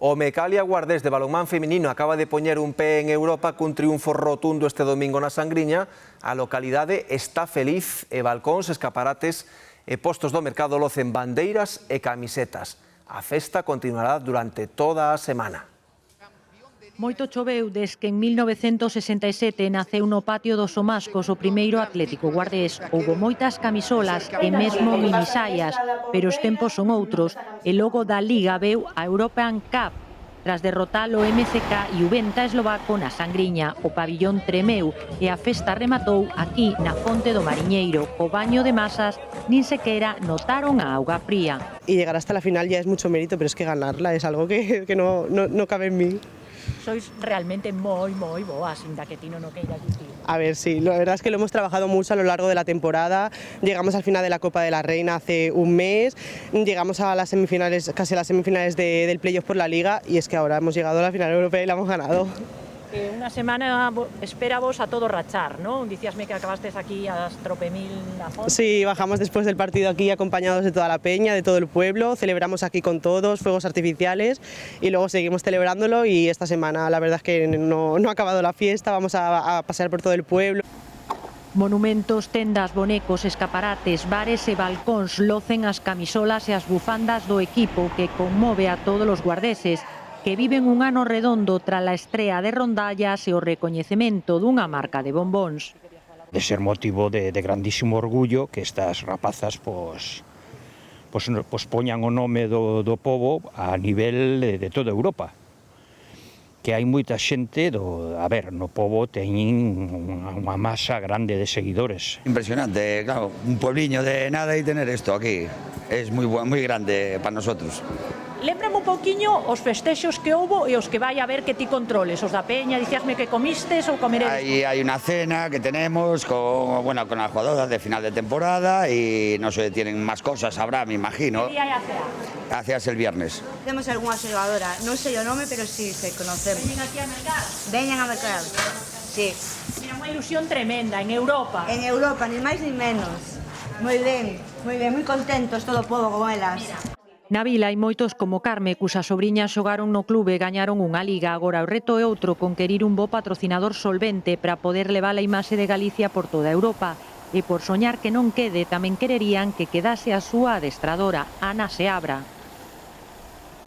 O Mecalia Guardés de balonmán feminino acaba de poñer un pé en Europa cun triunfo rotundo este domingo na Sangriña. A localidade está feliz e balcóns, escaparates e postos do mercado locen bandeiras e camisetas. A festa continuará durante toda a semana. Moito choveu des que en 1967 naceu no patio dos Somascos o primeiro Atlético Guardés. Houbo moitas camisolas e mesmo minisaias, pero os tempos son outros e logo da Liga veu a European Cup. Tras derrotar o MCK Juventa eslovaco na Sangriña, o pabillón tremeu e a festa rematou aquí na Fonte do Mariñeiro. O baño de masas nin sequera notaron a auga fría. Y llegar hasta la final ya es mucho mérito, pero es que ganarla es algo que no cabe en mí. Sois realmente moi boas, inda que ti non o queiras dicir. A ver, sí, la verdad es que lo hemos trabajado mucho a lo largo de la temporada. Llegamos al final de la Copa de la Reina hace un mes, llegamos a las semifinales, casi a las semifinales del playoff por la Liga, y es que ahora hemos llegado a la final europea y la hemos ganado. Unha semana espera vos a todo rachar, ¿no? Dicíasme que acabastes aquí a Tropemil na Fonte. Sí, bajamos después del partido aquí acompañados de toda la peña, de todo el pueblo, celebramos aquí con todos, fuegos artificiales, y luego seguimos celebrándolo, y esta semana la verdad es que no ha acabado la fiesta, vamos a pasear por todo el pueblo. Monumentos, tendas, bonecos, escaparates, bares e balcóns locen as camisolas e as bufandas do equipo que conmove a todos os guardeses, que viven un ano redondo tras a estrea de rondallas e o recoñecemento dunha marca de bombóns. De ser motivo de grandísimo orgullo que estas rapazas poñan o nome do pobo a nivel de toda Europa. Que hai moita xente, no pobo teñen unha masa grande de seguidores. Impresionante, claro, un puebliño de nada y tener esto aquí es muy grande para nosotros. Lémbrame un pouquiño os festexos que houbo e os que vai a ver que ti controles, os da peña, dicíasme que comistes ou comeredes. Hay una cena que tenemos con las jugadoras de final de temporada y no sé, tienen más cosas, habrá, me imagino. ¿Qué día hai a cea? Hace el viernes. Temos algunha xogadora, non sei o nome, pero sí se conocemos. Veñen aquí a mercar? Veñen a mercar, sí. Mira, unha ilusión tremenda en Europa. En Europa, ni máis ni menos. Moi ben, moi contentos todo o pobo con elas. Na vila hai moitos como Carme, cusas sobriñas xogaron no clube e gañaron unha liga. Agora o reto é outro, conquerir un bo patrocinador solvente para poder levar a imaxe de Galicia por toda Europa. E por soñar que non quede, tamén quererían que quedase a súa adestradora, Ana Seabra.